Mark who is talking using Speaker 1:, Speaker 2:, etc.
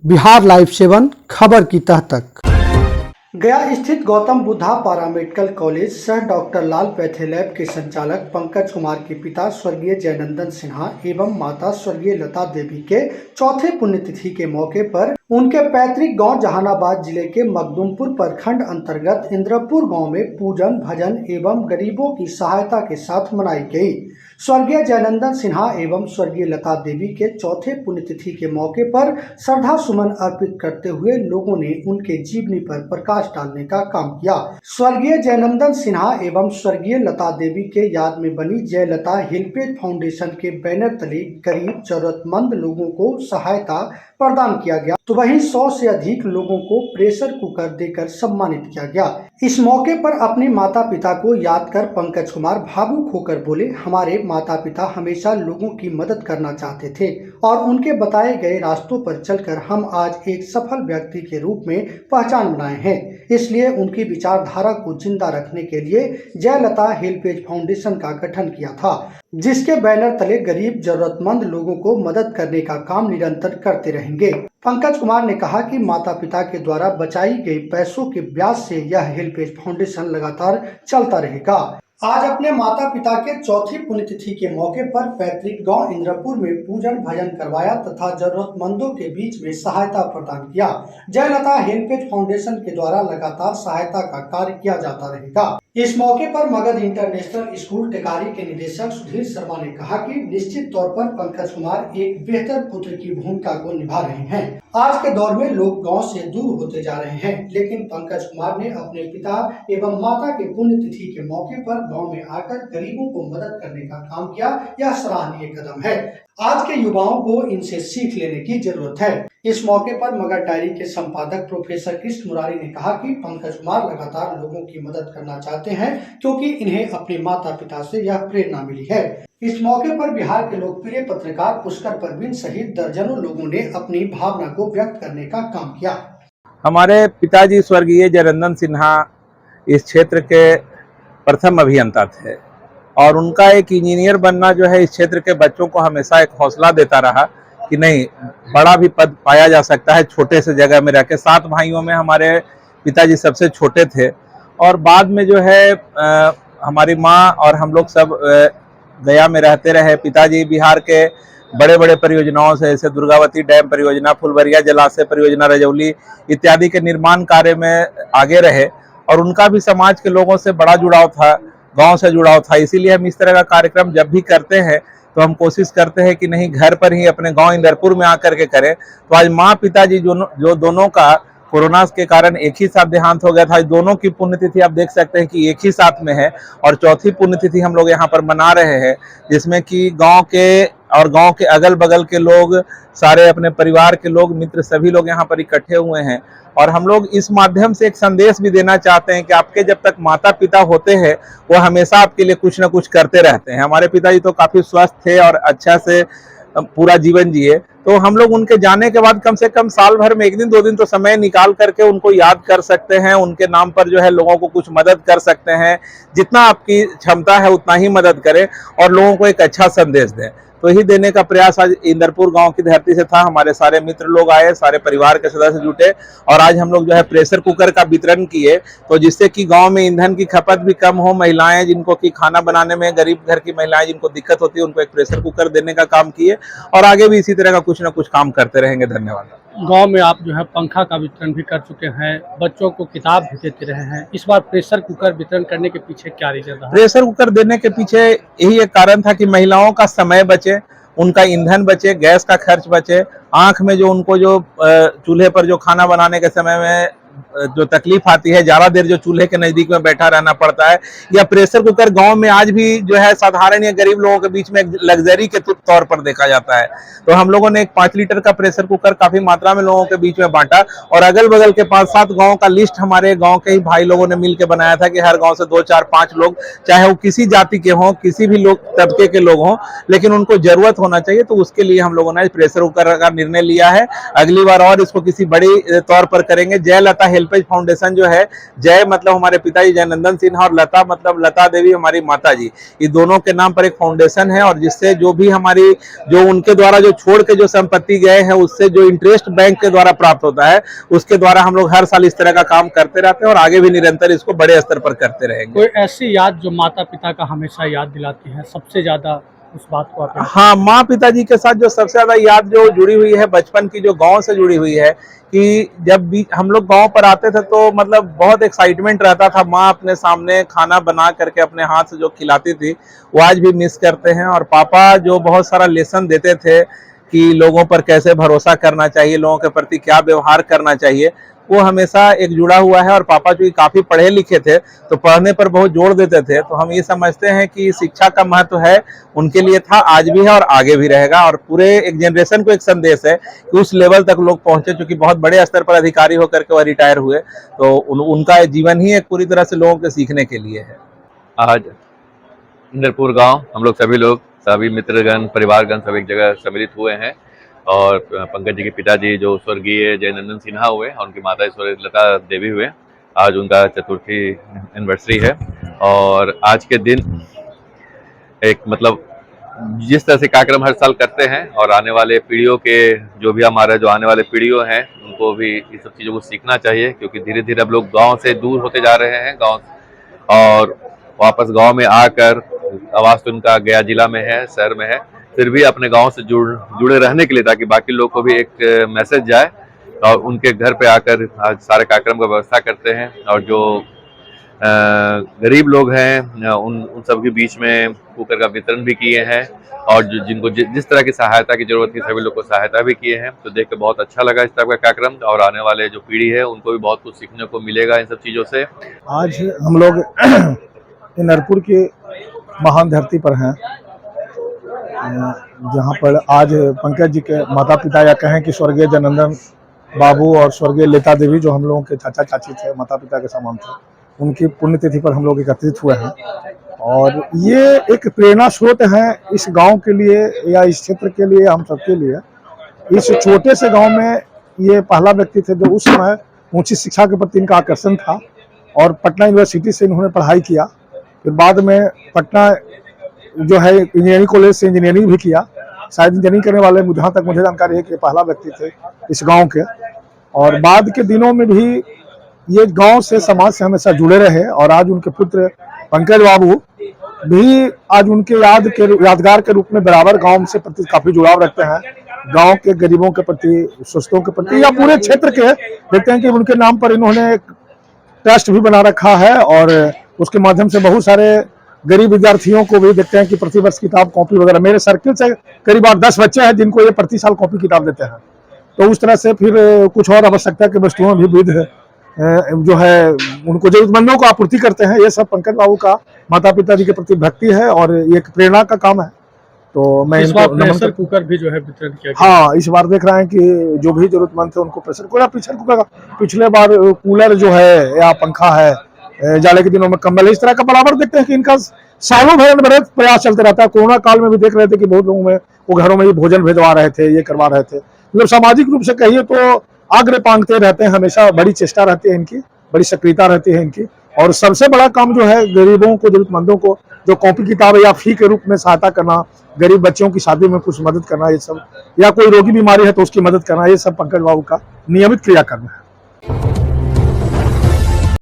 Speaker 1: Bihar live 7 खबर की तह तक। गया स्थित गौतम बुद्धा पारामेडिकल कॉलेज सह डॉक्टर लाल पैथे लैब के संचालक पंकज कुमार के पिता स्वर्गीय जयनंदन सिन्हा एवं माता स्वर्गीय लता देवी के चौथे पुण्यतिथि के मौके पर उनके पैतृक गांव जहानाबाद जिले के मखदुमपुर प्रखंड अंतर्गत इंद्रपुर गांव में पूजन भजन एवं गरीबों की सहायता के साथ मनाई गई। स्वर्गीय जयनंदन सिन्हा एवं स्वर्गीय लता देवी के चौथे पुण्यतिथि के मौके पर श्रद्धा सुमन अर्पित करते हुए लोगों ने उनके जीवनी पर प्रकाश डालने का काम किया। स्वर्गीय जयनंदन सिन्हा एवं स्वर्गीय लता देवी के याद में बनी जय लता हेल्पेज फाउंडेशन के बैनर तले गरीब जरूरतमंद लोगों को सहायता प्रदान किया गया, तो वहीं 100 से अधिक लोगों को प्रेशर कुकर देकर सम्मानित किया गया। इस मौके पर अपने माता पिता को याद कर पंकज कुमार भावुक होकर बोले, हमारे माता पिता हमेशा लोगों की मदद करना चाहते थे और उनके बताए गए रास्तों पर चलकर हम आज एक सफल व्यक्ति के रूप में पहचान बनाए हैं। इसलिए उनकी विचारधारा को जिंदा रखने के लिए जय लता हेल्पेज फाउंडेशन का गठन किया था, जिसके बैनर तले गरीब जरूरतमंद लोगों को मदद करने का काम निरंतर करते रहेंगे। पंकज कुमार ने कहा कि माता पिता के द्वारा बचाई गई पैसों के ब्याज से यह हेल्पेज फाउंडेशन लगातार चलता रहेगा। आज अपने माता पिता के चौथी पुण्यतिथि के मौके पर पैतृक गांव इंद्रपुर में पूजन भजन करवाया तथा जरूरतमंदों के बीच में सहायता प्रदान किया। जय लता हेल्पेज फाउंडेशन के द्वारा लगातार सहायता का कार्य किया जाता रहेगा। इस मौके पर मगध इंटरनेशनल स्कूल टेकारी के निदेशक सुधीर शर्मा ने कहा कि निश्चित तौर पर पंकज कुमार एक बेहतर पुत्र की भूमिका को निभा रहे हैं। आज के दौर में लोग गांव से दूर होते जा रहे हैं, लेकिन पंकज कुमार ने अपने पिता एवं माता के पुण्यतिथि के मौके पर गांव में आकर गरीबों को मदद करने का काम किया। यह सराहनीय कदम है। आज के युवाओं को इनसे सीख लेने की जरूरत है। इस मौके पर मगध डायरी के संपादक प्रोफेसर कृष्ण मुरारी ने कहा कि पंकज कुमार लगातार लोगों की मदद करना चाहते हैं, क्योंकि इन्हें अपने माता पिता से यह प्रेरणा मिली है। इस मौके पर बिहार के लोकप्रिय पत्रकार पुष्कर परवीन सहित दर्जनों लोगों ने अपनी भावना को व्यक्त करने का काम किया।
Speaker 2: हमारे पिताजी स्वर्गीय जयनंदन सिन्हा इस क्षेत्र के प्रथम अभियंता थे और उनका एक इंजीनियर बनना जो है इस क्षेत्र के बच्चों को हमेशा एक हौसला देता रहा कि नहीं, बड़ा भी पद पाया जा सकता है छोटे से जगह में रह के। 7 भाइयों में हमारे पिताजी सबसे छोटे थे और बाद में जो है हमारी माँ और हम लोग सब गया में रहते रहे। पिताजी बिहार के बड़े बड़े परियोजनाओं से जैसे दुर्गावती डैम परियोजना, फुलवरिया जलाशय परियोजना, रजौली इत्यादि के निर्माण कार्य में आगे रहे और उनका भी समाज के लोगों से बड़ा जुड़ाव था, गांव से जुड़ाव था। इसीलिए हम इस तरह का कार्यक्रम जब भी करते हैं तो हम कोशिश करते हैं कि नहीं, घर पर ही अपने गांव इंदरपुर में आकर के करें। तो आज माँ पिताजी जो दोनों का कोरोना के कारण एक ही साथ देहांत हो गया था, दोनों की पुण्यतिथि आप देख सकते हैं कि एक ही साथ में है और चौथी पुण्यतिथि हम लोग यहाँ पर मना रहे हैं, जिसमें कि गांव के और गांव के अगल बगल के लोग, सारे अपने परिवार के लोग, मित्र सभी लोग यहाँ पर इकट्ठे हुए हैं। और हम लोग इस माध्यम से एक संदेश भी देना चाहते हैं कि आपके जब तक माता पिता होते हैं वो हमेशा आपके लिए कुछ ना कुछ करते रहते हैं। हमारे पिताजी तो काफी स्वस्थ थे और अच्छा से पूरा जीवन जिए, तो हम लोग उनके जाने के बाद कम से कम साल भर में 1 दिन 2 दिन तो समय निकाल करके उनको याद कर सकते हैं, उनके नाम पर जो है लोगों को कुछ मदद कर सकते हैं। जितना आपकी क्षमता है उतना ही मदद करें और लोगों को एक अच्छा संदेश दें। तो ही देने का प्रयास आज इंदरपुर गांव की धरती से था। हमारे सारे मित्र लोग आए, सारे परिवार के सदस्य जुटे और आज हम लोग जो है प्रेशर कुकर का वितरण किए, तो जिससे कि गांव में ईंधन की खपत भी कम हो। महिलाएं जिनको कि खाना बनाने में, गरीब घर की महिलाएं जिनको दिक्कत होती है, उनको एक प्रेशर कुकर देने का काम किए और आगे भी इसी तरह का कुछ ना कुछ काम करते रहेंगे। धन्यवाद।
Speaker 3: गांव में आप जो है पंखा का वितरण भी कर चुके हैं, बच्चों को किताब भी देते रहे हैं। इस बार प्रेशर कुकर वितरण करने के पीछे क्या रीजन रहा?
Speaker 2: प्रेशर कुकर देने के पीछे यही एक कारण था कि महिलाओं का समय बचे, उनका ईंधन बचे, गैस का खर्च बचे। आंख में जो उनको जो चूल्हे पर जो खाना बनाने के समय में जो तकलीफ आती है, ज्यादा देर जो चूल्हे के नजदीक में बैठा रहना पड़ता है, या प्रेशर कुकर गांव में आज भी जो है साधारण या गरीब लोगों के बीच में एक लग्जरी के तौर पर देखा जाता है। तो हम लोगों ने एक 5 लीटर का प्रेशर कुकर काफी मात्रा में लोगों के बीच में बांटा और अगल बगल के 5-7 गाँव का लिस्ट हमारे गाँव के ही भाई लोगों ने मिलकर बनाया था कि हर गाँव से 2-4-5 लोग, चाहे वो किसी जाति के हों, किसी भी लोग तबके के लोग हों, लेकिन उनको जरूरत होना चाहिए। तो उसके लिए हम लोगों ने प्रेशर कुकर का निर्णय लिया है। अगली बार और इसको किसी बड़ी तौर पर करेंगे। जय लता हेल्पेज फाउंडेशन जो है, जय मतलब हमारे पिताजी जयनंदन सिन्हा और लता मतलब लता देवी हमारी माता जी, ये दोनों के नाम पर एक फाउंडेशन है। और जिससे जो भी हमारी जो उनके द्वारा जो छोड़ के जो संपत्ति गए हैं उससे जो इंटरेस्ट बैंक के द्वारा प्राप्त होता है, उसके द्वारा हम लोग हर साल इस तरह का काम करते रहते हैं और आगे भी निरंतर इसको बड़े स्तर पर करते रहेंगे।
Speaker 3: कोई ऐसी याद जो माता पिता का हमेशा याद दिलाती है, सबसे ज्यादा उस बात को आप
Speaker 2: हाँ, माँ पिताजी के साथ जो सबसे ज्यादा याद जो जुड़ी हुई है बचपन की, जो गांव से जुड़ी हुई है, कि जब भी हम लोग गांव पर आते थे तो मतलब बहुत एक्साइटमेंट रहता था। माँ अपने सामने खाना बना करके अपने हाथ से जो खिलाती थी, वो आज भी मिस करते हैं। और पापा जो बहुत सारा लेसन देते थे कि लोगों पर कैसे भरोसा करना चाहिए, लोगों के प्रति क्या व्यवहार करना चाहिए, वो हमेशा एक जुड़ा हुआ है। और पापा जो काफी पढ़े लिखे थे तो पढ़ने पर बहुत जोर देते थे, तो हम ये समझते हैं कि शिक्षा का महत्व है, उनके लिए था, आज भी है और आगे भी रहेगा। और पूरे एक जनरेशन को एक संदेश है कि उस लेवल तक लोग पहुंचे, चूंकि बहुत बड़े स्तर पर अधिकारी होकर के वह रिटायर हुए, तो उनका जीवन ही एक पूरी तरह से लोगों के सीखने के लिए है।
Speaker 4: आज इंदरपुर गांव हम लोग सभी मित्रगण परिवारगण सब एक जगह सम्मिलित हुए हैं और पंकज जी के पिताजी जो स्वर्गीय जयनंदन सिन्हा हुए और उनकी माता स्वर्गीय लता देवी हुए, आज उनका चतुर्थी एनिवर्सरी है। और आज के दिन एक मतलब जिस तरह से कार्यक्रम हर साल करते हैं और आने वाले पीढ़ियों के जो भी हमारे जो आने वाले पीढ़ियों हैं उनको भी इस सब चीज़ों को सीखना चाहिए, क्योंकि धीरे धीरे अब लोग गांव से दूर होते जा रहे हैं गांव, और वापस गांव में आकर आवास तो उनका गया जिला में है, शहर में है, फिर भी अपने गांव से जुड़े रहने के लिए, ताकि बाकी लोग को भी एक मैसेज जाए। और उनके घर पे आकर आज सारे कार्यक्रम का व्यवस्था करते हैं और जो गरीब लोग हैं उन सब के बीच में कुकर का वितरण भी किए हैं और जिनको जिस तरह की सहायता की जरूरत थी सभी लोग को सहायता भी किए हैं। तो देख के बहुत अच्छा लगा इस तरह का कार्यक्रम, और आने वाले जो पीढ़ी है उनको भी बहुत कुछ सीखने को मिलेगा इन सब चीज़ों से।
Speaker 5: आज हम लोग इंदरपुर की महान धरती पर हैं, जहाँ पर आज पंकज जी के माता पिता, या कहें कि स्वर्गीय जयनंदन बाबू और स्वर्गीय लता देवी जो हम लोगों के चाचा चाची थे, माता पिता के समान थे, उनकी पुण्यतिथि पर हम लोग एकत्रित हुए हैं। और ये एक प्रेरणा स्रोत है इस गांव के लिए या इस क्षेत्र के लिए, हम सबके लिए। इस छोटे से गांव में ये पहला व्यक्ति थे जो उस समय ऊंची शिक्षा के प्रति इनका आकर्षण था और पटना यूनिवर्सिटी से इन्होंने पढ़ाई किया। फिर बाद में पटना जो है इंजीनियरिंग कॉलेज से इंजीनियरिंग भी किया। शायद इंजीनियरिंग करने वाले, जहाँ तक मुझे जानकारी है, कि पहला व्यक्ति थे इस गांव के। और बाद के दिनों में भी ये गांव से, समाज से हमेशा जुड़े रहे। और आज उनके पुत्र पंकज बाबू भी आज उनके यादगार के रूप में बराबर गांव से प्रति काफी जुड़ाव रखते हैं। गांव के गरीबों के प्रति, सुस्तों के प्रति, या पूरे क्षेत्र के, देखते हैं कि उनके नाम पर इन्होंने एक ट्रस्ट भी बना रखा है और उसके माध्यम से बहुत सारे गरीब विद्यार्थियों को भी देखते हैं कि प्रतिवर्ष किताब कॉपी वगैरह, मेरे सर्किल से करीब 10 बच्चे हैं जिनको ये प्रति साल कॉपी किताब देते हैं। तो उस तरह से फिर कुछ और आवश्यकता की वस्तुओं भी विविध जो है उनको जरूरतमंदों को आपूर्ति करते हैं। ये सब पंकज बाबू का माता पिता जी के प्रति भक्ति है और ये एक प्रेरणा का काम है। तो मैं
Speaker 3: इस बार प्रेशर कुकर भी जो है वितरण किया गया।
Speaker 5: हाँ, इस बार देख रहे हैं कि जो भी जरूरतमंद थे उनको प्रेशर कुकर, पिछले बार कूलर जो है या पंखा है, जाड़े के दिनों में कंबल, इस तरह का बराबर देखते हैं कि इनका सालों भर प्रयास चलते रहता है। कोरोना काल में भी देख रहे थे कि बहुत लोगों में वो घरों में ही भोजन भेजवा रहे थे, ये करवा रहे थे। मतलब सामाजिक रूप से कहिए तो आग्रह पांगते रहते हैं, हमेशा बड़ी चेष्टा रहती है इनकी, बड़ी सक्रियता रहती है इनकी। और सबसे बड़ा काम जो है गरीबों को, जरूरतमंदों को जो कॉपी किताब या फी के रूप में सहायता करना, गरीब बच्चों की शादी में कुछ मदद करना, ये सब, या कोई रोगी बीमारी है तो उसकी मदद करना, ये सब पंकज बाबू का नियमित क्रियाकर्म है।